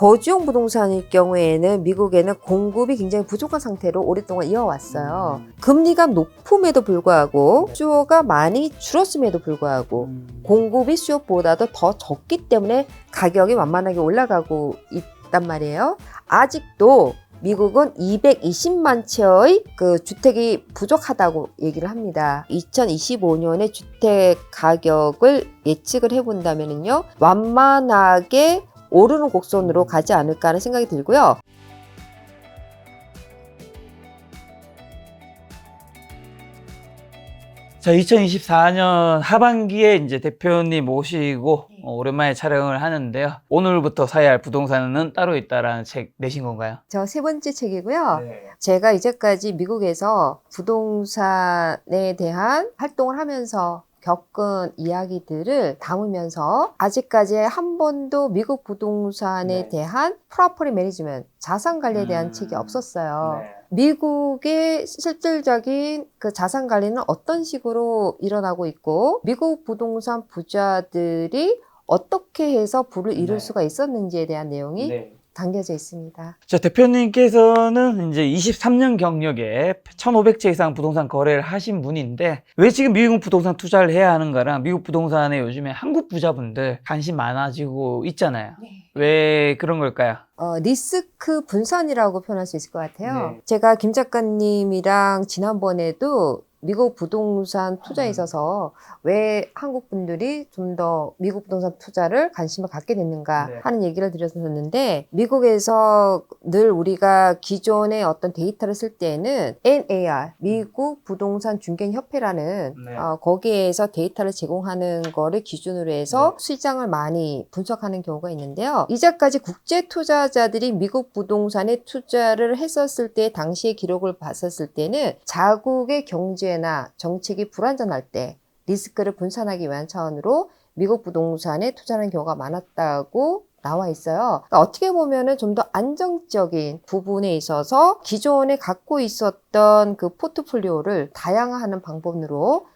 거주용 부동산일 경우에는 미국에는 공급이 굉장히 부족한 상태로 오랫동안 이어왔어요. 금리가 높음에도 불구하고 수요가 많이 줄었음에도 불구하고 공급이 수요보다도 더 적기 때문에 가격이 완만하게 올라가고 있단 말이에요. 아직도 미국은 220만 채의 그 주택이 부족하다고 얘기를 합니다. 2025년에 주택 가격을 예측을 해본다면요, 완만하게 오르는 곡선으로 가지 않을까 하는 생각이 들고요. 자, 2024년 하반기에 이제 대표님 모시고 오랜만에 촬영을 하는데요. 오늘부터 사야 할 부동산은 따로 있다라는 책 내신 건가요? 저 세 번째 책이고요. 네. 제가 이제까지 미국에서 부동산에 대한 활동을 하면서 겪은 이야기들을 담으면서 아직까지 한 번도 미국 부동산에 네. 대한 프로퍼티 매니지먼트, 자산 관리에 대한 책이 없었어요. 네. 미국의 실질적인 그 자산 관리는 어떤 식으로 일어나고 있고, 미국 부동산 부자들이 어떻게 해서 부를 이룰 네. 수가 있었는지에 대한 내용이 네. 담겨져 있습니다. 자, 대표님께서는 이제 23년 경력에 1,500채 이상 부동산 거래를 하신 분인데, 왜 지금 미국 부동산 투자를 해야 하는가랑 미국 부동산에 요즘에 한국 부자분들 관심 많아지고 있잖아요. 왜 그런 걸까요? 리스크 분산이라고 표현할 수 있을 것 같아요. 네. 제가 김 작가님이랑 지난번에도 미국 부동산 투자에 있어서 왜 한국 분들이 좀 더 미국 부동산 투자를 관심을 갖게 됐는가 네. 하는 얘기를 드렸었는데, 미국에서 늘 우리가 기존의 어떤 데이터를 쓸 때는 NAR, 미국 부동산 중개협회라는 네. 거기에서 데이터를 제공하는 거를 기준으로 해서 네. 시장을 많이 분석하는 경우가 있는데요. 이제까지 국제 투자자들이 미국 부동산에 투자를 했었을 때 당시의 기록을 봤었을 때는 자국의 경제나 정책이 불안정할 때 리스크를 분산하기 위한 차원으로 미국 부동산에 투자하는 경우가 많았다고 나와 있어요. 그러니까 어떻게 보면은 좀 더 안정적인 부분에 있어서 기존에 갖고 있었던 그 포트폴리오를 다양화하는 방법으로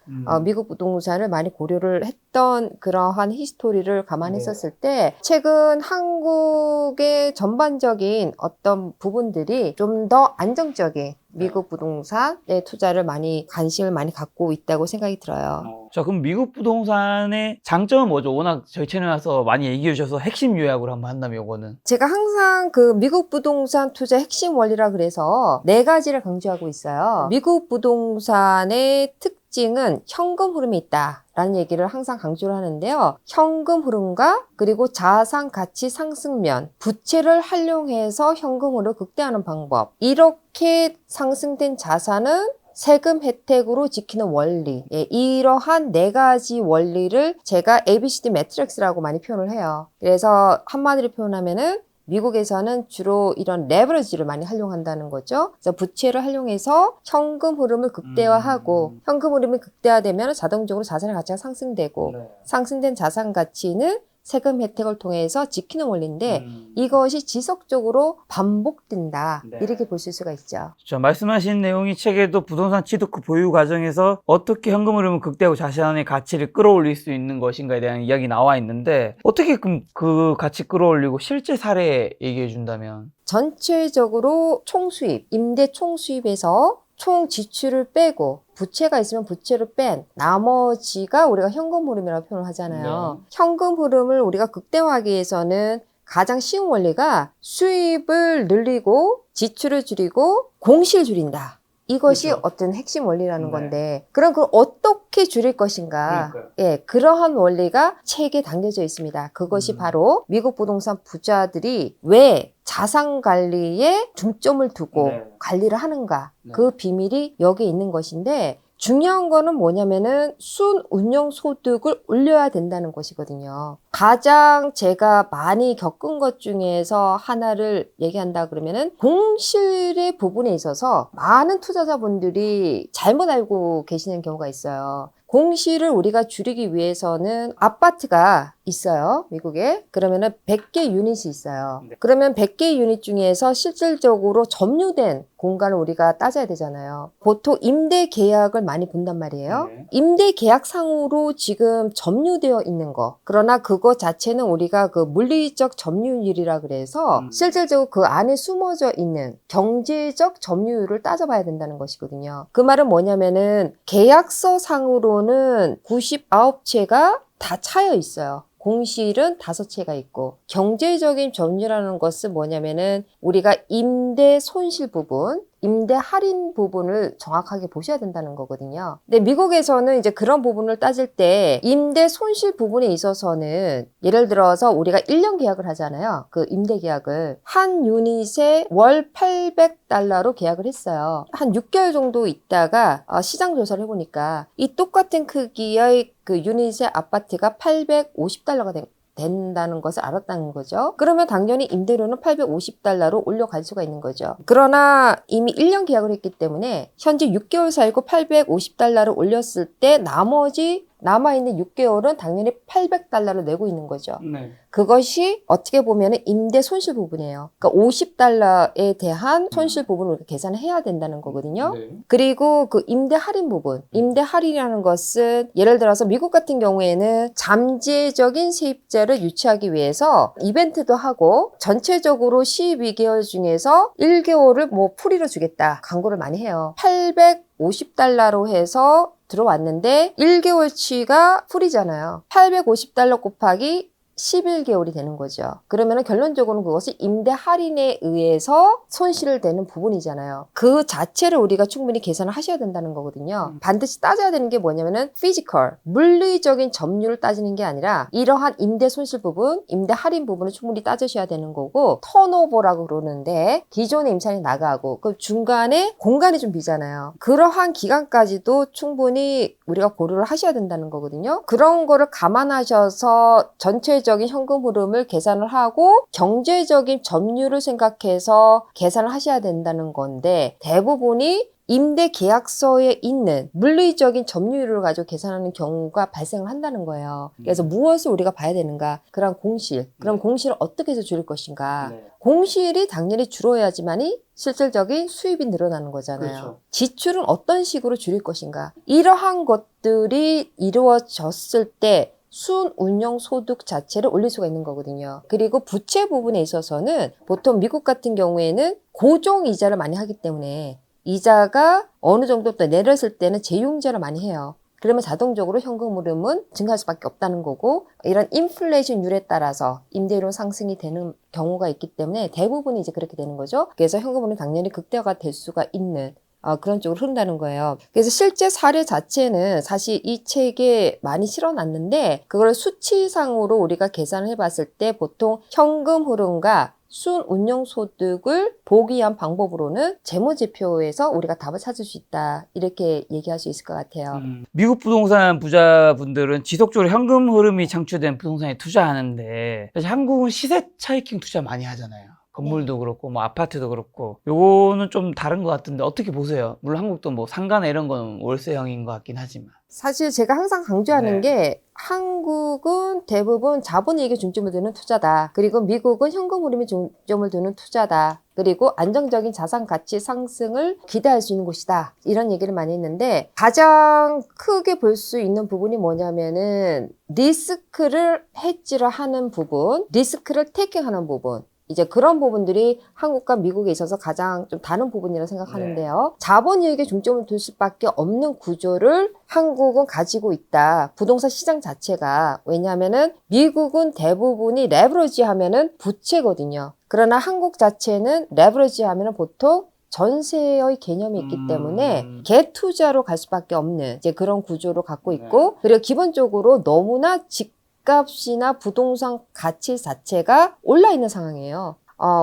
미국 부동산을 많이 고려를 했던 그러한 히스토리를 감안했었을 때, 최근 한국의 전반적인 어떤 부분들이 좀 더 안정적인 미국 부동산에 투자를 많이 관심을 많이 갖고 있다고 생각이 들어요. 자, 그럼 미국 부동산의 장점은 뭐죠? 워낙 저희 채널에 와서 많이 얘기해 주셔서 핵심 요약으로 한번 한다면 이거는. 제가 항상 그 미국 부동산 투자 핵심 원리라 그래서 네 가지를 강조하고 있어요. 미국 부동산의 특징은 현금 흐름이 있다라는 얘기를 항상 강조를 하는데요. 현금 흐름과 그리고 자산 가치 상승면, 부채를 활용해서 현금으로 극대화하는 방법, 이렇게 상승된 자산은 세금 혜택으로 지키는 원리, 이러한 네 가지 원리를 제가 ABCD 매트릭스라고 많이 표현을 해요. 그래서 한마디로 표현하면은 미국에서는 주로 이런 레버리지를 많이 활용한다는 거죠. 그래서 부채를 활용해서 현금 흐름을 극대화하고, 현금 흐름이 극대화되면 자동적으로 자산의 가치가 상승되고, 상승된 자산 가치는 세금 혜택을 통해서 지키는 원리인데, 이것이 지속적으로 반복된다, 이렇게 보실 수가 있죠. 자, 말씀하신 내용이 책에도 부동산 취득 후 보유 과정에서 어떻게 현금 흐름을 극대화하고 자산의 가치를 끌어올릴 수 있는 것인가에 대한 이야기 나와 있는데, 어떻게 그럼 그 가치 끌어올리고 실제 사례 얘기해 준다면? 전체적으로 총수입, 임대 총수입에서 총 지출을 빼고 부채가 있으면 부채를 뺀 나머지가 우리가 현금 흐름이라고 표현을 하잖아요. 현금 흐름을 우리가 극대화하기 위해서는 가장 쉬운 원리가 수입을 늘리고 지출을 줄이고 공시를 줄인다. 이것이 그렇죠. 어떤 핵심 원리라는 건데, 그럼 그걸 어떻게 줄일 것인가? 그러니까요. 예, 그러한 원리가 책에 담겨져 있습니다. 그것이 바로 미국 부동산 부자들이 왜 자산 관리에 중점을 두고 관리를 하는가? 그 비밀이 여기에 있는 것인데, 중요한 거는 뭐냐면은 순운용 소득을 올려야 된다는 것이거든요. 가장 제가 많이 겪은 것 중에서 하나를 얘기한다 그러면은 공실의 부분에 있어서 많은 투자자분들이 잘못 알고 계시는 경우가 있어요. 공실을 우리가 줄이기 위해서는 아파트가 있어요. 미국에. 그러면은 100개 유닛이 있어요. 네. 그러면 100개 유닛 중에서 실질적으로 점유된 공간을 우리가 따져야 되잖아요. 보통 임대 계약을 많이 본단 말이에요. 네. 임대 계약상으로 지금 점유되어 있는 거. 그러나 그거 자체는 우리가 그 물리적 점유율이라 그래서 실질적으로 그 안에 숨어져 있는 경제적 점유율을 따져봐야 된다는 것이거든요. 그 말은 뭐냐면은 계약서 상으로는 99채가 다 차여 있어요. 공실은 5채가 있고 경제적인 점유라는 것은 뭐냐면은 우리가 임대 손실 부분, 임대 할인 부분을 정확하게 보셔야 된다는 거거든요. 근데 미국에서는 이제 그런 부분을 따질 때 임대 손실 부분에 있어서는 예를 들어서 우리가 1년 계약을 하잖아요. 그 임대 계약을 한 유닛에 월 $800로 계약을 했어요. 한 6개월 정도 있다가 시장 조사를 해보니까 이 똑같은 크기의 그 유닛의 아파트가 $850가 된다는 것을 알았다는 거죠. 그러면 당연히 임대료는 $850로 올려갈 수가 있는 거죠. 그러나 이미 1년 계약을 했기 때문에 현재 6개월 살고 $850를 올렸을 때 나머지 남아있는 6개월은 당연히 $800를 내고 있는 거죠. 네. 그것이 어떻게 보면 임대 손실 부분이에요. 그러니까 $50에 대한 손실 부분을 우리가 계산을 해야 된다는 거거든요. 네. 그리고 그 임대 할인 부분, 임대 할인이라는 것은 예를 들어서 미국 같은 경우에는 잠재적인 세입자를 유치하기 위해서 이벤트도 하고 전체적으로 12개월 중에서 1개월을 뭐 프리로 주겠다 광고를 많이 해요. $850로 해서 들어왔는데 1개월치가 풀이잖아요. $850 곱하기 11개월이 되는 거죠. 그러면 결론적으로는 그것이 임대 할인에 의해서 손실을 내는 부분이잖아요. 그 자체를 우리가 충분히 계산을 하셔야 된다는 거거든요. 반드시 따져야 되는 게 뭐냐면은 피지컬, 물리적인 점유를 따지는 게 아니라 이러한 임대 손실 부분, 임대 할인 부분을 충분히 따지셔야 되는 거고 턴오버라고 그러는데 기존의 임차인이 나가고 그 중간에 공간이 좀 비잖아요. 그러한 기간까지도 충분히 우리가 고려를 하셔야 된다는 거거든요. 그런 거를 감안하셔서 전체적인 현금 흐름을 계산을 하고 경제적인 점유율을 생각해서 계산을 하셔야 된다는 건데 대부분이 임대 계약서에 있는 물리적인 점유율을 가지고 계산하는 경우가 발생을 한다는 거예요. 그래서 무엇을 우리가 봐야 되는가? 그런 공실. 그럼 공실을 어떻게 해서 줄일 것인가? 네. 공실이 당연히 줄어야지만이 실질적인 수입이 늘어나는 거잖아요. 그렇죠. 지출은 어떤 식으로 줄일 것인가? 이러한 것들이 이루어졌을 때 순운용 소득 자체를 올릴 수가 있는 거거든요. 그리고 부채 부분에 있어서는 보통 미국 같은 경우에는 고정 이자를 많이 하기 때문에 이자가 어느 정도 또 내렸을 때는 재융자를 많이 해요. 그러면 자동적으로 현금 흐름은 증가할 수밖에 없다는 거고 이런 인플레이션율에 따라서 임대료 상승이 되는 경우가 있기 때문에 대부분이 이제 그렇게 되는 거죠. 그래서 현금 흐름은 당연히 극대화가 될 수가 있는 그런 쪽으로 흐른다는 거예요. 그래서 실제 사례 자체는 사실 이 책에 많이 실어놨는데 그걸 수치상으로 우리가 계산을 해봤을 때 보통 현금 흐름과 순운용 소득을 보기 위한 방법으로는 재무제표에서 우리가 답을 찾을 수 있다. 이렇게 얘기할 수 있을 것 같아요. 미국 부동산 부자분들은 지속적으로 현금 흐름이 창출된 부동산에 투자하는데 사실 한국은 시세 차익형 투자 많이 하잖아요. 건물도 그렇고 뭐 아파트도 그렇고 요거는 좀 다른 것 같은데 어떻게 보세요? 물론 한국도 뭐 상가나 이런 건 월세형인 것 같긴 하지만 사실 제가 항상 강조하는 네. 게 한국은 대부분 자본이익에 중점을 두는 투자다. 그리고 미국은 현금 흐름에 중점을 두는 투자다. 그리고 안정적인 자산 가치 상승을 기대할 수 있는 곳이다. 이런 얘기를 많이 했는데 가장 크게 볼 수 있는 부분이 뭐냐면은 리스크를 헤지를 하는 부분, 리스크를 테이킹하는 부분. 이제 그런 부분들이 한국과 미국에 있어서 가장 좀 다른 부분이라고 생각하는데요. 자본이익에 중점을 둘 수밖에 없는 구조를 한국은 가지고 있다. 부동산 시장 자체가. 왜냐하면은 미국은 대부분이 레버리지 하면은 부채거든요. 그러나 한국 자체는 레버리지 하면은 보통 전세의 개념이 있기 때문에 갭투자로 갈 수밖에 없는 이제 그런 구조를 갖고 있고 그리고 기본적으로 너무나 집값이나 부동산 가치 자체가 올라 있는 상황이에요.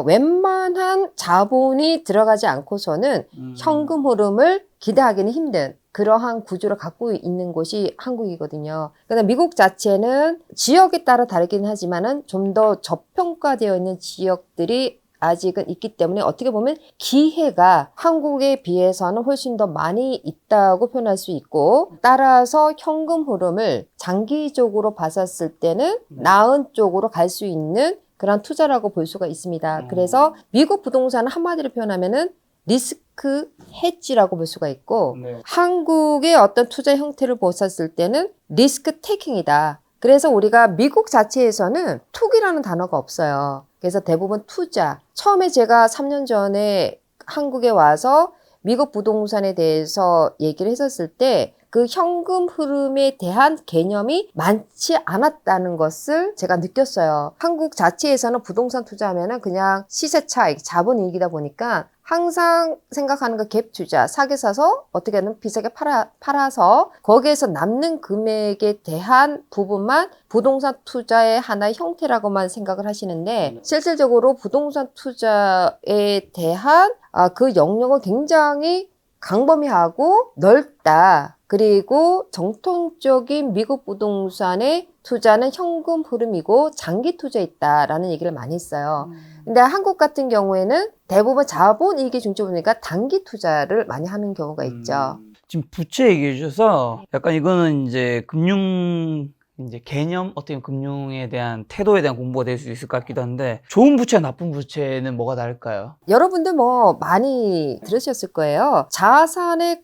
웬만한 자본이 들어가지 않고서는 현금 흐름을 기대하기는 힘든 그러한 구조를 갖고 있는 곳이 한국이거든요. 그런데 미국 자체는 지역에 따라 다르긴 하지만은 좀 더 저평가되어 있는 지역들이 아직은 있기 때문에 어떻게 보면 기회가 한국에 비해서는 훨씬 더 많이 있다고 표현할 수 있고, 따라서 현금 흐름을 장기적으로 봤었을 때는 나은 쪽으로 갈 수 있는 그런 투자라고 볼 수가 있습니다. 그래서 미국 부동산은 한마디로 표현하면은 리스크 헤지라고 볼 수가 있고, 네. 한국의 어떤 투자 형태를 보았을 때는 리스크 테이킹이다. 그래서 우리가 미국 자체에서는 투기라는 단어가 없어요. 그래서 대부분 투자. 처음에 제가 3년 전에 한국에 와서 미국 부동산에 대해서 얘기를 했었을 때 그 현금 흐름에 대한 개념이 많지 않았다는 것을 제가 느꼈어요. 한국 자체에서는 부동산 투자하면은 그냥 시세 차익, 자본이익이다 보니까 항상 생각하는 거 갭 투자, 싸게 사서 어떻게든 비싸게 팔아서 거기에서 남는 금액에 대한 부분만 부동산 투자의 하나의 형태라고만 생각을 하시는데, 실질적으로 부동산 투자에 대한 그 영역은 굉장히 광범위하고 넓다. 그리고 정통적인 미국 부동산의 투자는 현금 흐름이고 장기 투자에 있다라는 얘기를 많이 했어요. 근데 한국 같은 경우에는 대부분 자본이익이 중점이니까 단기 투자를 많이 하는 경우가 있죠. 지금 부채 얘기해 주셔서 약간 이거는 이제 금융 이제 개념, 어떻게 금융에 대한 태도에 대한 공부가 될 수 있을 것 같기도 한데, 좋은 부채, 나쁜 부채는 뭐가 다를까요? 여러분들 뭐 많이 들으셨을 거예요. 자산의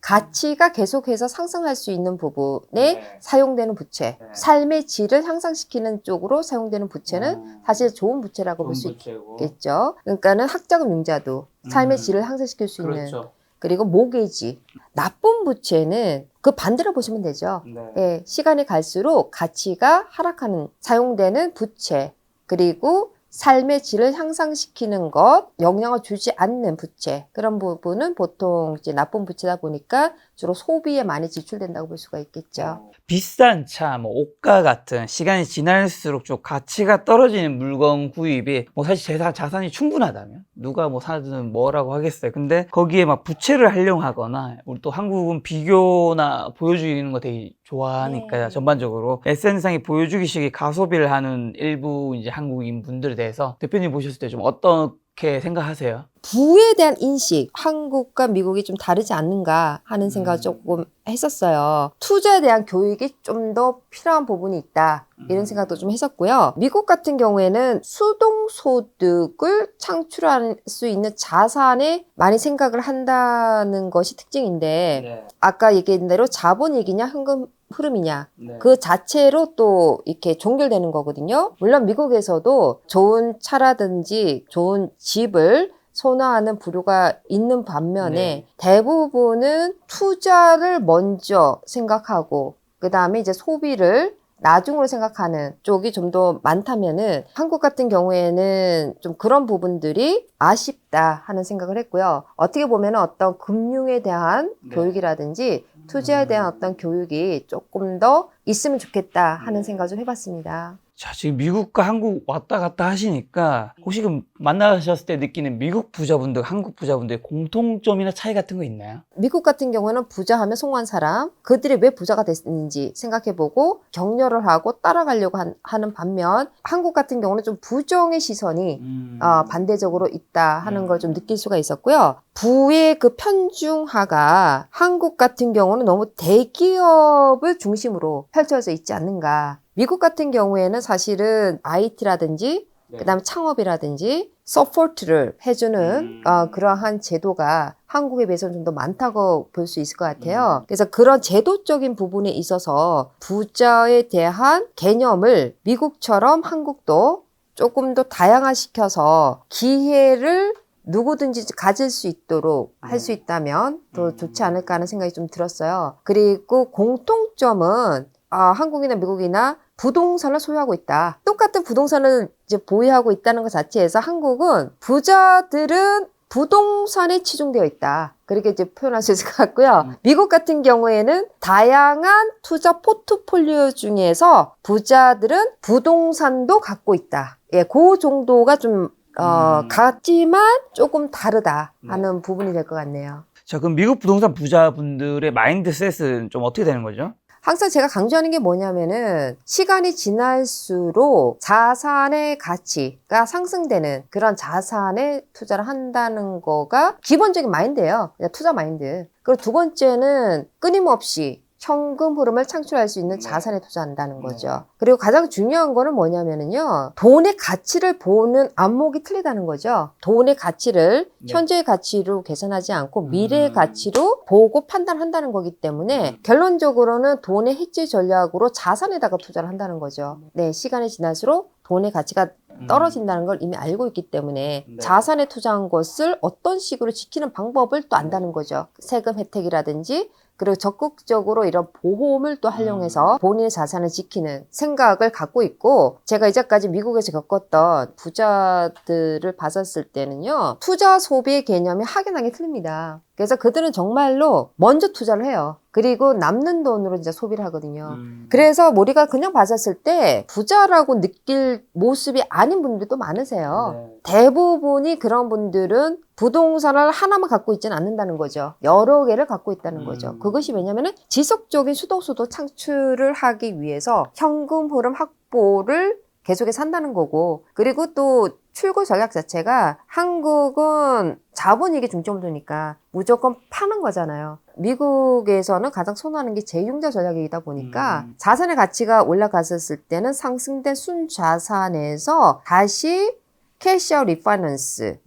가치가 계속해서 상승할 수 있는 부분에 사용되는 부채, 삶의 질을 향상시키는 쪽으로 사용되는 부채는 사실 좋은 부채라고 볼 수 있겠죠. 그러니까는 학자금 융자도 삶의 질을 향상시킬 수 있는, 그리고 모기지. 나쁜 부채는 그 반대로 보시면 되죠. 예, 시간이 갈수록 가치가 하락하는, 사용되는 부채, 그리고 삶의 질을 향상시키는 것, 영향을 주지 않는 부채, 그런 부분은 보통 이제 나쁜 부채다 보니까 주로 소비에 많이 지출된다고 볼 수가 있겠죠. 비싼 차, 뭐 옷가 같은 시간이 지날수록 좀 가치가 떨어지는 물건 구입이 뭐 사실 자산이 충분하다면 누가 뭐 사든 뭐라고 하겠어요. 근데 거기에 막 부채를 활용하거나, 우리 또 한국은 비교나 보여주는 거 되게 좋아하니까 전반적으로 SNS상에 보여주기식의 가소비를 하는 일부 이제 한국인 분들에 대해서 대표님 보셨을 때 좀 어떻게 생각하세요? 부에 대한 인식, 한국과 미국이 좀 다르지 않는가 하는 생각을 조금 했었어요. 투자에 대한 교육이 좀 더 필요한 부분이 있다, 이런 생각도 좀 했었고요. 미국 같은 경우에는 수동소득을 창출할 수 있는 자산에 많이 생각을 한다는 것이 특징인데, 아까 얘기한 대로 자본이익이냐 현금 흐름이냐, 그 자체로 또 이렇게 종결되는 거거든요. 물론 미국에서도 좋은 차라든지 좋은 집을 선호하는 부류가 있는 반면에 대부분은 투자를 먼저 생각하고 그 다음에 이제 소비를 나중으로 생각하는 쪽이 좀 더 많다면은, 한국 같은 경우에는 좀 그런 부분들이 아쉽다 하는 생각을 했고요. 어떻게 보면 어떤 금융에 대한 교육이라든지 투자에 대한 어떤 교육이 조금 더 있으면 좋겠다 하는 생각을 좀 해봤습니다. 자, 지금 미국과 한국 왔다 갔다 하시니까 혹시 그럼 만나셨을 때 느끼는 미국 부자분들, 한국 부자분들의 공통점이나 차이 같은 거 있나요? 미국 같은 경우는 부자하면 성공한 사람, 그들이 왜 부자가 됐는지 생각해보고 격려를 하고 따라가려고 하는 반면, 한국 같은 경우는 좀 부정의 시선이 반대적으로 있다 하는 걸 좀 느낄 수가 있었고요. 부의 그 편중화가 한국 같은 경우는 너무 대기업을 중심으로 펼쳐져 있지 않는가. 미국 같은 경우에는 사실은 IT라든지 그다음에 창업이라든지 서포트를 해주는 그러한 제도가 한국에 비해서는 좀 더 많다고 볼 수 있을 것 같아요. 그래서 그런 제도적인 부분에 있어서 부자에 대한 개념을 미국처럼 한국도 조금 더 다양화시켜서 기회를 누구든지 가질 수 있도록 할 수 있다면 더 좋지 않을까 하는 생각이 좀 들었어요. 그리고 공통점은 한국이나 미국이나 부동산을 소유하고 있다. 똑같은 부동산을 이제 보유하고 있다는 것 자체에서 한국은 부자들은 부동산에 치중되어 있다, 그렇게 이제 표현할 수 있을 것 같고요. 미국 같은 경우에는 다양한 투자 포트폴리오 중에서 부자들은 부동산도 갖고 있다. 예, 그 정도가 좀 같지만 조금 다르다 하는 부분이 될 것 같네요. 자, 그럼 미국 부동산 부자분들의 마인드셋은 좀 어떻게 되는 거죠? 항상 제가 강조하는 게 뭐냐면은 시간이 지날수록 자산의 가치가 상승되는 그런 자산에 투자를 한다는 거가 기본적인 마인드예요. 그냥 투자 마인드. 그리고 두 번째는 끊임없이 현금 흐름을 창출할 수 있는 자산에 투자한다는 거죠. 그리고 가장 중요한 거는 뭐냐면은요, 돈의 가치를 보는 안목이 틀리다는 거죠. 돈의 가치를 현재의 가치로 계산하지 않고 미래의 가치로 보고 판단한다는 거기 때문에 결론적으로는 돈의 해지 전략으로 자산에다가 투자를 한다는 거죠. 네, 시간이 지날수록 돈의 가치가 떨어진다는 걸 이미 알고 있기 때문에 자산에 투자한 것을 어떤 식으로 지키는 방법을 또 안다는 거죠. 세금 혜택이라든지 그리고 적극적으로 이런 보험을 또 활용해서 본인의 자산을 지키는 생각을 갖고 있고, 제가 이제까지 미국에서 겪었던 부자들을 봤었을 때는요, 투자 소비의 개념이 확연하게 틀립니다. 그래서 그들은 정말로 먼저 투자를 해요. 그리고 남는 돈으로 이제 소비를 하거든요. 그래서 우리가 그냥 봤었을 때 부자라고 느낄 모습이 아닌 분들도 많으세요. 대부분이 그런 분들은 부동산을 하나만 갖고 있지는 않는다는 거죠. 여러 개를 갖고 있다는 거죠. 그것이 왜냐면은 지속적인 수도수도 창출을 하기 위해서 현금 흐름 확보를 계속해서 한다는 거고, 그리고 또 출구 전략 자체가 한국은 자본이익에 중점을 두니까 무조건 파는 거잖아요. 미국에서는 가장 선호하는 게 재융자 전략이다 보니까 자산의 가치가 올라갔었을 때는 상승된 순자산에서 다시 캐시아웃 리파이낸스,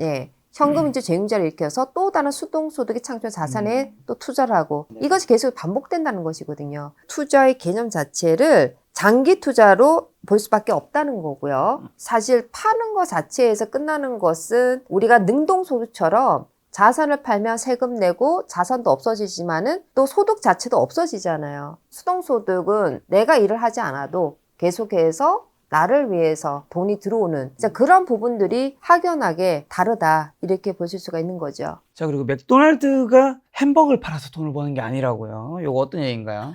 예, 현금 이제 재융자를 일으켜서 또 다른 수동소득의 창출 자산에 또 투자를 하고, 이것이 계속 반복된다는 것이거든요. 투자의 개념 자체를 장기 투자로 볼 수밖에 없다는 거고요. 사실 파는 것 자체에서 끝나는 것은 우리가 능동소득처럼 자산을 팔면 세금 내고 자산도 없어지지만은 또 소득 자체도 없어지잖아요. 수동소득은 내가 일을 하지 않아도 계속해서 나를 위해서 돈이 들어오는 그런 부분들이 확연하게 다르다, 이렇게 보실 수가 있는 거죠. 자, 그리고 맥도날드가 햄버거를 팔아서 돈을 버는 게 아니라고요. 이거 어떤 얘기인가요?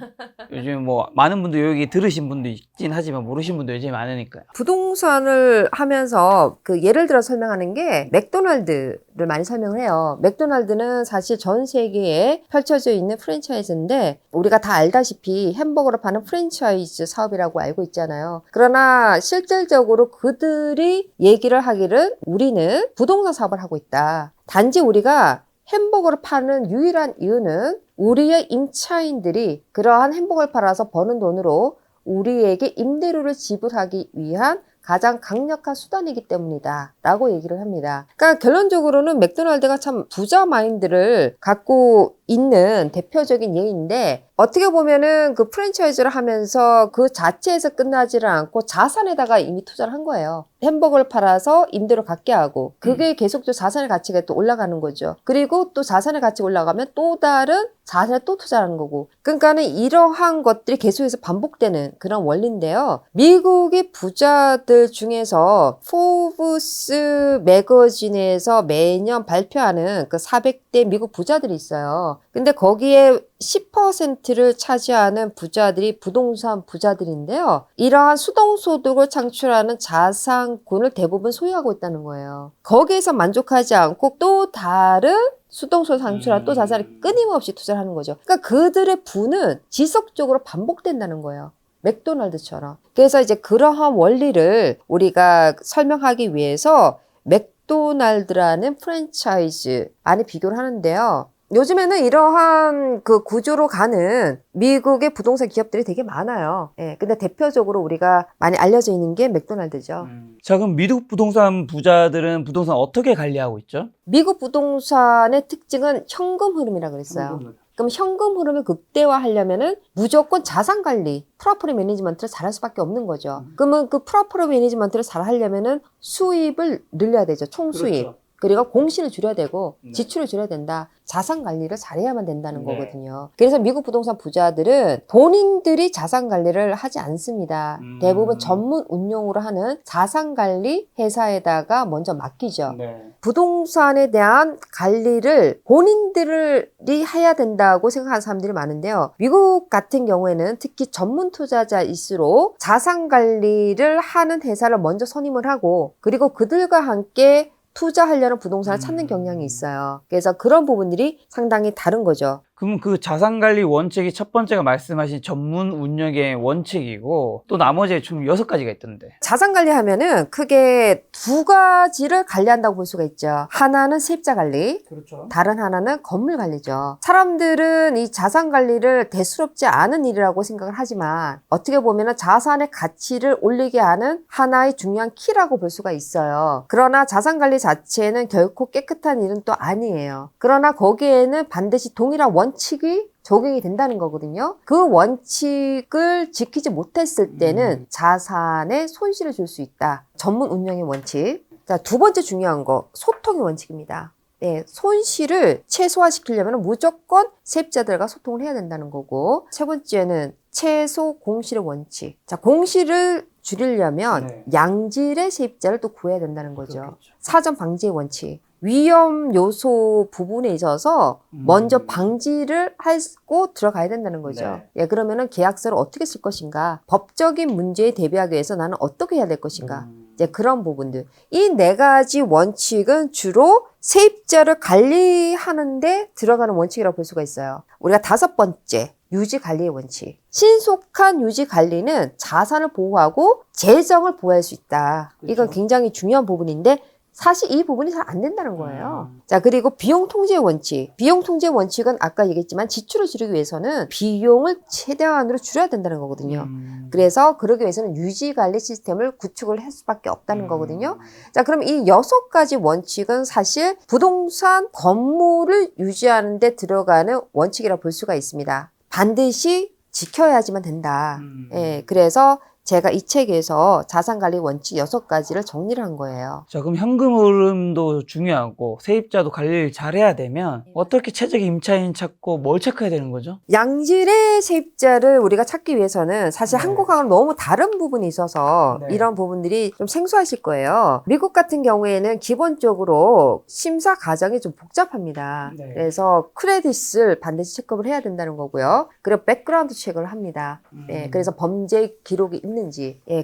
요즘 뭐 많은 분들 여기 들으신 분도 있긴 하지만 모르신 분도 요즘 많으니까요. 부동산을 하면서 그 예를 들어 설명하는 게 맥도날드를 많이 설명을 해요. 맥도날드는 사실 전 세계에 펼쳐져 있는 프랜차이즈인데 우리가 다 알다시피 햄버거를 파는 프랜차이즈 사업이라고 알고 있잖아요. 그러나 실질적으로 그들이 얘기를 하기를 우리는 부동산 사업을 하고 있다. 단지 우리가 햄버거를 파는 유일한 이유는 우리의 임차인들이 그러한 햄버거를 팔아서 버는 돈으로 우리에게 임대료를 지불하기 위한 가장 강력한 수단이기 때문이다 라고 얘기를 합니다. 그러니까 결론적으로는 맥도날드가 참 부자 마인드를 갖고 있는 대표적인 예인데, 어떻게 보면은 그 프랜차이즈를 하면서 그 자체에서 끝나지를 않고 자산에다가 이미 투자를 한 거예요. 햄버거를 팔아서 임대료 갖게 하고 그게 계속적으로 자산의 가치가 또 올라가는 거죠. 그리고 또 자산의 가치가 올라가면 또 다른 자산에 또 투자하는 거고, 그러니까는 이러한 것들이 계속해서 반복되는 그런 원리인데요. 미국의 부자들 중에서 포브스 매거진에서 매년 발표하는 그 400대 미국 부자들이 있어요. 근데 거기에 10%를 차지하는 부자들이 부동산 부자들인데요. 이러한 수동소득을 창출하는 자산군을 대부분 소유하고 있다는 거예요. 거기에서 만족하지 않고 또 다른 수동소득 창출한 또 자산을 끊임없이 투자를 하는 거죠. 그러니까 그들의 부는 지속적으로 반복된다는 거예요. 맥도날드처럼. 그래서 이제 그러한 원리를 우리가 설명하기 위해서 맥도날드라는 프랜차이즈 안에 비교를 하는데요. 요즘에는 이러한 그 구조로 가는 미국의 부동산 기업들이 되게 많아요. 예, 근데 대표적으로 우리가 많이 알려져 있는 게 맥도날드죠. 자, 그럼 미국 부동산 부자들은 부동산 어떻게 관리하고 있죠? 미국 부동산의 특징은 현금 흐름이라고 그랬어요. 그럼 현금 흐름을 극대화하려면은 무조건 자산 관리, 프로퍼티 매니지먼트를 잘할 수밖에 없는 거죠. 그러면 그 프로퍼티 매니지먼트를 잘 하려면은 수입을 늘려야 되죠. 총 수입. 그렇죠. 그리고 공시를 줄여야 되고 네. 지출을 줄여야 된다. 자산 관리를 잘해야만 된다는 거거든요. 그래서 미국 부동산 부자들은 본인들이 자산 관리를 하지 않습니다. 대부분 전문 운용으로 하는 자산 관리 회사에다가 먼저 맡기죠. 부동산에 대한 관리를 본인들이 해야 된다고 생각하는 사람들이 많은데요. 미국 같은 경우에는 특히 전문 투자자일수록 자산 관리를 하는 회사를 먼저 선임을 하고, 그리고 그들과 함께 투자하려는 부동산을 찾는 경향이 있어요. 그래서 그런 부분들이 상당히 다른 거죠. 그럼 그 자산관리 원칙이 첫 번째가 말씀하신 전문 운영의 원칙이고 또 나머지 총 6가지가 있던데. 자산 관리하면은 크게 두 가지를 관리한다고 볼 수가 있죠. 하나는 세입자 관리, 그렇죠. 다른 하나는 건물 관리죠. 사람들은 이 자산 관리를 대수롭지 않은 일이라고 생각을 하지만 어떻게 보면은 자산의 가치를 올리게 하는 하나의 중요한 키라고 볼 수가 있어요. 그러나 자산 관리 자체는 결코 깨끗한 일은 또 아니에요. 그러나 거기에는 반드시 동일한 원칙이 적용이 된다는 거거든요. 그 원칙을 지키지 못했을 때는 자산에 손실을 줄 수 있다. 전문 운영의 원칙. 자, 두 번째 중요한 거, 소통의 원칙입니다. 네, 손실을 최소화시키려면 무조건 세입자들과 소통을 해야 된다는 거고, 세 번째는 최소 공실의 원칙. 자, 공실을 줄이려면 네. 양질의 세입자를 또 구해야 된다는 거죠. 그렇겠죠. 사전 방지의 원칙. 위험 요소 부분에 있어서 먼저 방지를 하고 들어가야 된다는 거죠. 네. 예, 그러면은 계약서를 어떻게 쓸 것인가? 법적인 문제에 대비하기 위해서 나는 어떻게 해야 될 것인가? 이제 그런 부분들. 이 네 가지 원칙은 주로 세입자를 관리하는데 들어가는 원칙이라고 볼 수가 있어요. 우리가 다섯 번째, 유지 관리의 원칙. 신속한 유지 관리는 자산을 보호하고 재정을 보호할 수 있다. 이건 굉장히 중요한 부분인데 사실 이 부분이 잘 안 된다는 거예요. 자, 그리고 비용 통제 원칙. 비용 통제 원칙은 아까 얘기했지만 지출을 줄이기 위해서는 비용을 최대한으로 줄여야 된다는 거거든요. 그래서 그러기 위해서는 유지 관리 시스템을 구축을 할 수밖에 없다는 거거든요. 자, 그럼 이 6가지 원칙은 사실 부동산 건물을 유지하는 데 들어가는 원칙이라고 볼 수가 있습니다. 반드시 지켜야지만 된다. 예, 그래서 제가 이 책에서 자산관리 원칙 6가지를 정리를 한 거예요. 자, 그럼 현금 흐름도 중요하고 세입자도 관리를 잘해야 되면 어떻게 최적의 임차인 찾고 뭘 체크해야 되는 거죠? 양질의 세입자를 우리가 찾기 위해서는 사실 네. 한국하고는 너무 다른 부분이 있어서 네. 이런 부분들이 좀 생소하실 거예요. 미국 같은 경우에는 기본적으로 심사 과정이 좀 복잡합니다. 네. 그래서 크레딧을 반드시 체크를 해야 된다는 거고요. 그리고 백그라운드 체크를 합니다. 예, 그래서 범죄 기록이 있는지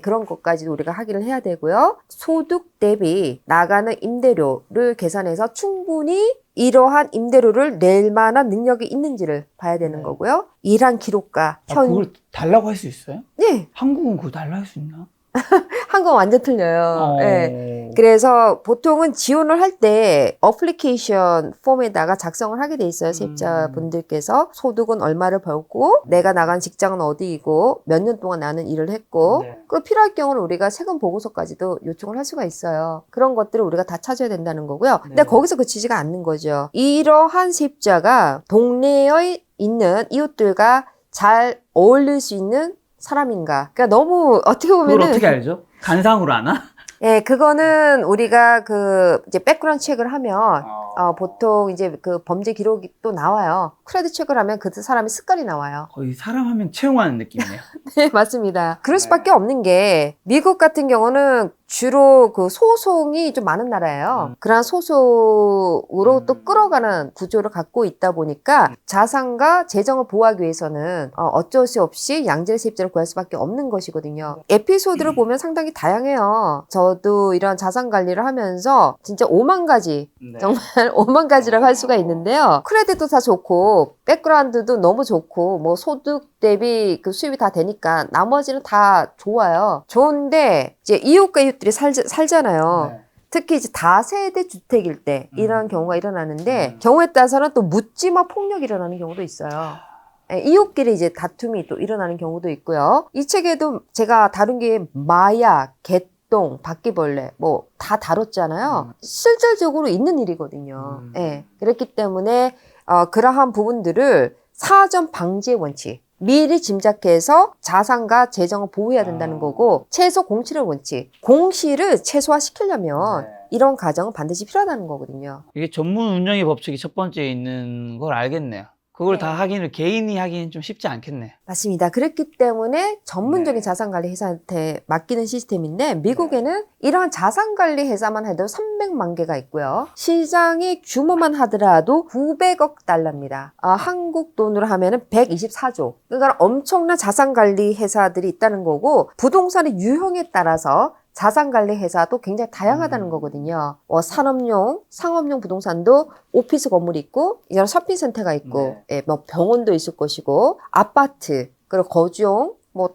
그런 것까지도 우리가 확인을 해야 되고요. 소득 대비 나가는 임대료를 계산해서 충분히 이러한 임대료를 낼 만한 능력이 있는지를 봐야 되는 네. 거고요. 일한 기록과 그걸 달라고 할 수 있어요? 네, 한국은 그거 달라고 할 수 있나? 한국은 완전 틀려요. 예. 그래서 보통은 지원을 할 때 어플리케이션 폼에다가 작성을 하게 돼 있어요. 세입자분들께서 소득은 얼마를 벌고 내가 나간 직장은 어디이고 몇 년 동안 나는 일을 했고 네. 그 필요할 경우는 우리가 세금 보고서까지도 요청을 할 수가 있어요. 그런 것들을 우리가 다 찾아야 된다는 거고요. 근데 네. 거기서 그치지가 않는 거죠. 이러한 세입자가 동네에 있는 이웃들과 잘 어울릴 수 있는 사람인가. 그러니까 너무 어떻게 그걸 보면은 어떻게 알죠? 간상으로 아나? 예, 그거는 우리가 이제 백그라운드 체크를 하면, 보통 이제 그 범죄 기록이 또 나와요. 크레딧 체크를 하면 그 사람의 습관이 나와요. 거의 사람 하면 채용하는 느낌이네요. 네, 맞습니다. 그럴 수밖에 없는 게, 미국 같은 경우는 주로 그 소송이 좀 많은 나라예요. 그러한 소송으로 또 끌어가는 구조를 갖고 있다 보니까 자산과 재정을 보호하기 위해서는 어쩔 수 없이 양질 세입자를 구할 수밖에 없는 것이거든요. 에피소드를 보면 상당히 다양해요. 저도 이런 자산 관리를 하면서 진짜 5만 가지, 정말 5만 가지라고 할 수가 있는데요. 크레딧도 다 좋고, 백그라운드도 너무 좋고, 뭐 소득 대비 그 수입이 다 되니까 나머지는 다 좋아요. 좋은데 이제 이웃과 이웃들이 살잖아요. 네. 특히 이제 다세대 주택일 때 이런 경우가 일어나는데 경우에 따라서는 또 묻지마 폭력이 일어나는 경우도 있어요. 예, 이웃끼리 이제 다툼이 또 일어나는 경우도 있고요. 이 책에도 제가 다룬 게 마약, 개똥, 바퀴벌레 뭐 다 다뤘잖아요. 실질적으로 있는 일이거든요. 예, 그렇기 때문에 그러한 부분들을 사전 방지의 원칙, 미리 짐작해서 자산과 재정을 보호해야 된다는 거고, 최소 공실의 원칙, 공실을 최소화시키려면 이런 과정은 반드시 필요하다는 거거든요. 이게 전문 운영의 법칙이 첫 번째에 있는 걸 알겠네요. 그걸 다 하기는 개인이 하기는 좀 쉽지 않겠네. 맞습니다. 그렇기 때문에 전문적인 자산관리 회사한테 맡기는 시스템인데 미국에는 이러한 자산관리 회사만 해도 300만 개가 있고요. 시장의 규모만 하더라도 900억 달러입니다. 한국 돈으로 하면은 124조. 그러니까 엄청난 자산관리 회사들이 있다는 거고 부동산의 유형에 따라서 자산관리 회사도 굉장히 다양하다는 거거든요. 산업용, 상업용 부동산도 오피스 건물이 있고, 이런 쇼핑센터가 있고, 예, 뭐 병원도 있을 것이고, 아파트, 그리고 거주용, 뭐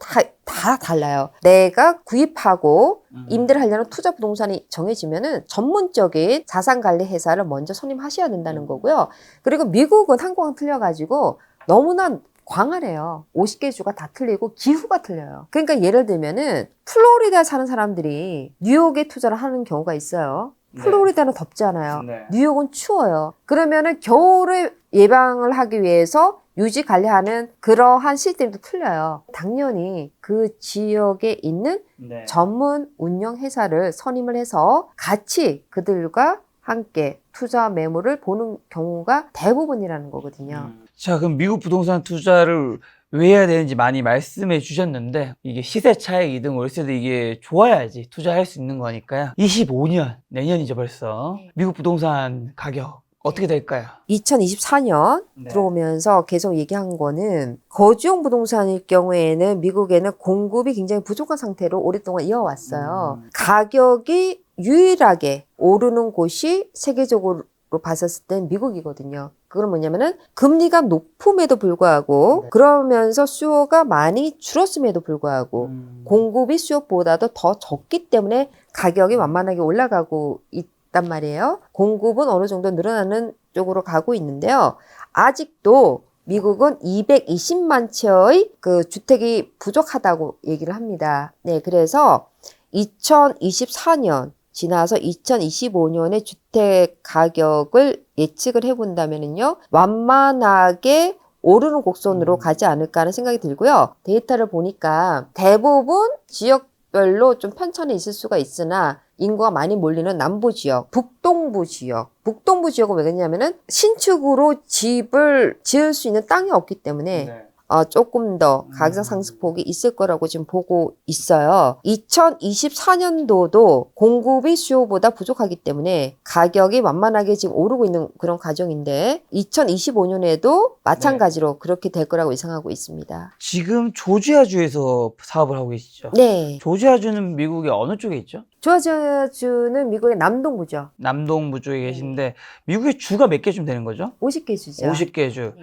다 달라요. 내가 구입하고 임대를 하려는 투자 부동산이 정해지면은 전문적인 자산관리 회사를 먼저 선임하셔야 된다는 거고요. 그리고 미국은 한국랑 틀려가지고 너무나 광활해요. 50개 주가 다 틀리고 기후가 틀려요. 그러니까 예를 들면은 플로리다 사는 사람들이 뉴욕에 투자를 하는 경우가 있어요. 플로리다는 덥잖아요. 뉴욕은 추워요. 그러면은 겨울을 예방을 하기 위해서 유지 관리하는 그러한 시스템도 틀려요. 당연히 그 지역에 있는 전문 운영 회사를 선임을 해서 같이 그들과 함께 투자 매물을 보는 경우가 대부분이라는 거거든요. 자, 그럼 미국 부동산 투자를 왜 해야 되는지 많이 말씀해 주셨는데, 이게 시세 차익이든 월세든 이게 좋아야지 투자할 수 있는 거니까요. 25년, 내년이죠 벌써. 미국 부동산 가격 어떻게 될까요? 2024년 들어오면서 계속 얘기한 거는 거주용 부동산일 경우에는 미국에는 공급이 굉장히 부족한 상태로 오랫동안 이어왔어요. 가격이 유일하게 오르는 곳이 세계적으로 봤었을 땐 미국이거든요. 그건 뭐냐면은 금리가 높음에도 불구하고 그러면서 수요가 많이 줄었음에도 불구하고 공급이 수요보다도 더 적기 때문에 가격이 만만하게 올라가고 있단 말이에요. 공급은 어느 정도 늘어나는 쪽으로 가고 있는데요. 아직도 미국은 220만 채의 그 주택이 부족하다고 얘기를 합니다. 네, 그래서 2024년 지나서 2025년의 주택 가격을 예측을 해본다면요, 완만하게 오르는 곡선으로 가지 않을까 하는 생각이 들고요. 데이터를 보니까 대부분 지역별로 좀 편차는 있을 수가 있으나 인구가 많이 몰리는 남부 지역, 북동부 지역은 왜 그러냐면은 신축으로 집을 지을 수 있는 땅이 없기 때문에 조금 더 가격 상승폭이 있을 거라고 지금 보고 있어요. 2024년도도 공급이 수요보다 부족하기 때문에 가격이 완만하게 지금 오르고 있는 그런 과정인데 2025년에도 마찬가지로 그렇게 될 거라고 예상하고 있습니다. 지금 조지아주에서 사업을 하고 계시죠? 네. 조지아주는 미국의 어느 쪽에 있죠? 조지아주는 미국의 남동부죠. 남동부 쪽에 계신데 미국의 주가 몇 개쯤 되는 거죠? 50개 주죠. 50개 주.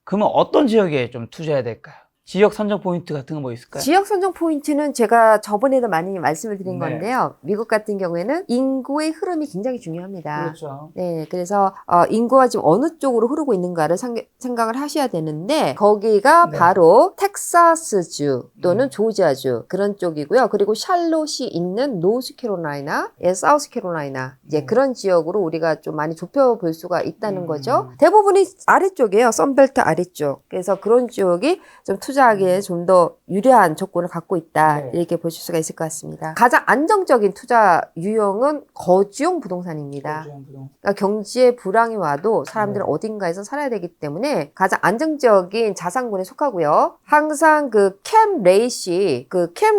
그러면 어떤 지역에 좀 투자해야 될까요? 지역 선정 포인트 같은 거 뭐 있을까요? 지역 선정 포인트는 제가 저번에도 많이 말씀을 드린 건데요. 미국 같은 경우에는 인구의 흐름이 굉장히 중요합니다. 그렇죠. 네, 그래서 인구가 지금 어느 쪽으로 흐르고 있는가를 생각을 하셔야 되는데 거기가 바로 텍사스주 또는 조지아주 그런 쪽이고요. 그리고 샬롯이 있는 노스캐롤라이나, 사우스캐롤라이나 이제 그런 지역으로 우리가 좀 많이 좁혀볼 수가 있다는 거죠. 대부분이 아래쪽이에요. 썬벨트 아래쪽. 그래서 그런 쪽이 좀 투자하기에 좀 더 유리한 조건을 갖고 있다. 이렇게 보실 수가 있을 것 같습니다. 가장 안정적인 투자 유형은 거주용 부동산입니다. 그러니까 경지에 불황이 와도 사람들은 어딘가에서 살아야 되기 때문에 가장 안정적인 자산군에 속하고요. 항상 그 캠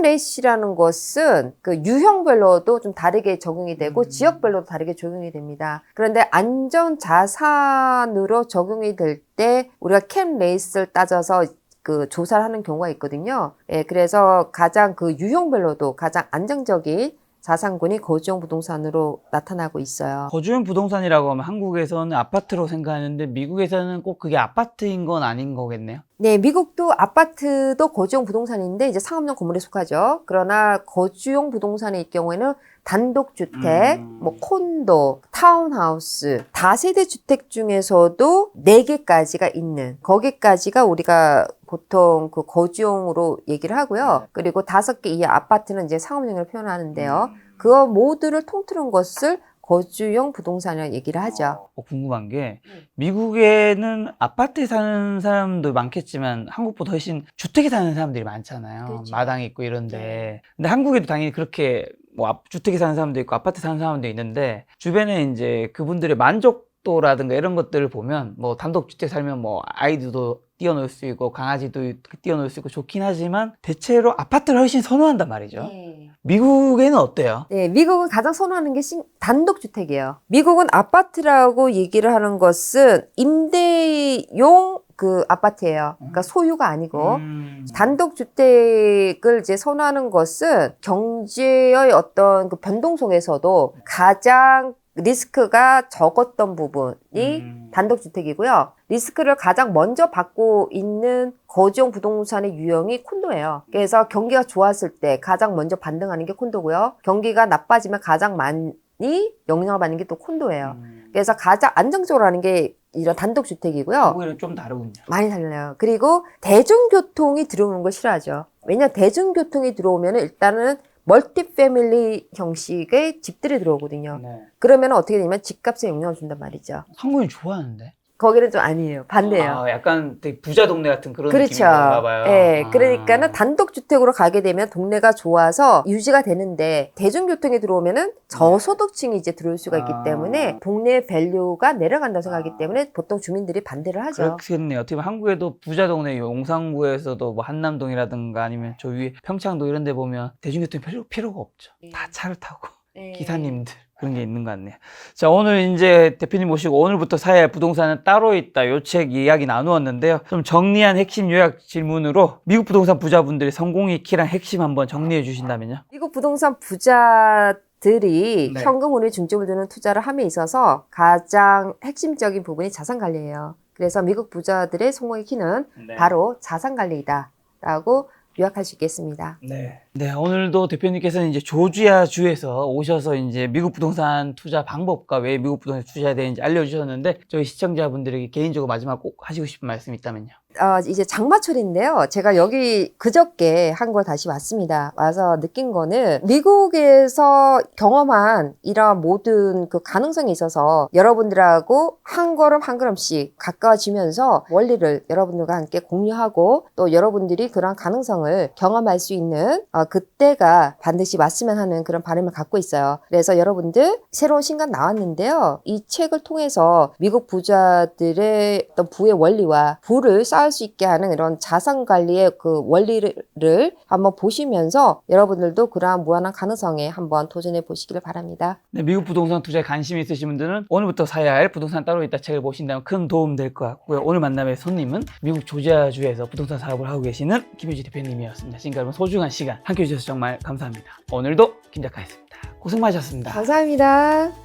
레이시라는 것은 그 유형별로도 좀 다르게 적용이 되고 지역별로도 다르게 적용이 됩니다. 그런데 안전 자산으로 적용이 될 때 우리가 캠 레이스를 따져서 그 조사를 하는 경우가 있거든요. 예, 그래서 가장 그 유형별로도 가장 안정적인 자산군이 거주용 부동산으로 나타나고 있어요. 거주용 부동산이라고 하면 한국에서는 아파트로 생각하는데 미국에서는 꼭 그게 아파트인 건 아닌 거겠네요. 네, 미국도 아파트도 거주용 부동산인데 이제 상업용 건물에 속하죠. 그러나 거주용 부동산의 경우에는 단독주택, 뭐 콘도, 타운하우스, 다세대 주택 중에서도 4개까지가 있는 거기까지가 우리가 보통 그 거주용으로 얘기를 하고요. 그리고 5개 이하 아파트는 이제 상업용을 표현하는데요. 그거 모두를 통틀은 것을 거주용 부동산이라고 얘기를 하죠. 궁금한 게 미국에는 아파트에 사는 사람도 많겠지만 한국보다 훨씬 주택에 사는 사람들이 많잖아요. 그렇죠. 마당 있고 이런데. 근데 한국에도 당연히 그렇게 뭐 주택에 사는 사람도 있고 아파트 사는 사람도 있는데 주변에 이제 그분들의 만족도라든가 이런 것들을 보면 뭐 단독주택 살면 뭐 아이들도 띄워놓을 수 있고 강아지도 띄워놓을 수 있고 좋긴 하지만 대체로 아파트를 훨씬 선호한단 말이죠. 네. 미국에는 어때요? 네, 미국은 가장 선호하는 게 단독주택이에요. 미국은 아파트라고 얘기를 하는 것은 임대용 그 아파트예요. 그러니까 소유가 아니고 단독주택을 이제 선호하는 것은 경제의 어떤 그 변동 속에서도 가장 리스크가 적었던 부분이 단독주택이고요. 리스크를 가장 먼저 받고 있는 거주용 부동산의 유형이 콘도예요. 그래서 경기가 좋았을 때 가장 먼저 반등하는 게 콘도고요. 경기가 나빠지면 가장 많이 영향을 받는 게 또 콘도예요. 그래서 가장 안정적으로 하는 게 이런 단독주택이고요. 한국이랑 좀 다르군요. 많이 달라요. 그리고 대중교통이 들어오는 걸 싫어하죠. 왜냐 대중교통이 들어오면 일단은 멀티 패밀리 형식의 집들이 들어오거든요. 네. 그러면 어떻게 되냐면 집값에 영향을 준단 말이죠. 한국인 좋아하는데? 거기는 좀 아니에요. 반대예요. 아, 약간 되게 부자 동네 같은 그런 그렇죠. 느낌인가 봐요. 예, 아. 그러니까는 단독주택으로 가게 되면 동네가 좋아서 유지가 되는데 대중교통이 들어오면은 저소득층이 이제 들어올 수가 있기 때문에 동네의 밸류가 내려간다고 생각하기 때문에 보통 주민들이 반대를 하죠. 그렇겠네요. 어떻게 보면 한국에도 부자 동네 용산구에서도 뭐 한남동이라든가 아니면 저 위에 평창도 이런 데 보면 대중교통이 필요가 없죠. 다 차를 타고 기사님들 그런 게 있는 것 같네요. 자, 오늘 이제 대표님 모시고 오늘부터 사야 할 부동산은 따로 있다. 요 책 이야기 나누었는데요. 좀 정리한 핵심 요약 질문으로 미국 부동산 부자분들의 성공의 키랑 핵심 한번 정리해 주신다면요. 미국 부동산 부자들이 네. 현금흐름에 중점을 두는 투자를 함에 있어서 가장 핵심적인 부분이 자산 관리예요. 그래서 미국 부자들의 성공의 키는 바로 자산 관리이다라고 요약할 수 있겠습니다. 네. 네, 오늘도 대표님께서는 이제 조지아 주에서 오셔서 이제 미국 부동산 투자 방법과 왜 미국 부동산 투자해야 되는지 알려주셨는데 저희 시청자분들에게 개인적으로 마지막 꼭 하시고 싶은 말씀이 있다면요. 이제 장마철인데요. 제가 여기 그저께 한 걸 다시 왔습니다. 와서 느낀 거는 미국에서 경험한 이런 모든 그 가능성이 있어서 여러분들하고 한 걸음 한 걸음씩 가까워지면서 원리를 여러분들과 함께 공유하고 또 여러분들이 그런 가능성을 경험할 수 있는 그때가 반드시 왔으면 하는 그런 바람을 갖고 있어요. 그래서 여러분들 새로운 신간 나왔는데요. 이 책을 통해서 미국 부자들의 어떤 부의 원리와 부를 쌓을 수 있게 하는 이런 자산 관리의 그 원리를 한번 보시면서 여러분들도 그러한 무한한 가능성에 한번 도전해 보시기를 바랍니다. 네, 미국 부동산 투자에 관심이 있으신 분들은 오늘부터 사야 할 부동산 따로 있다 책을 보신다면 큰 도움 될 것 같고요. 오늘 만남의 손님은 미국 조지아주에서 부동산 사업을 하고 계시는 김유지 대표님이었습니다. 지금까지 여러분 소중한 시간 함께해 주셔서 정말 감사합니다. 오늘도 김 작가였습니다. 고생 많으셨습니다. 감사합니다.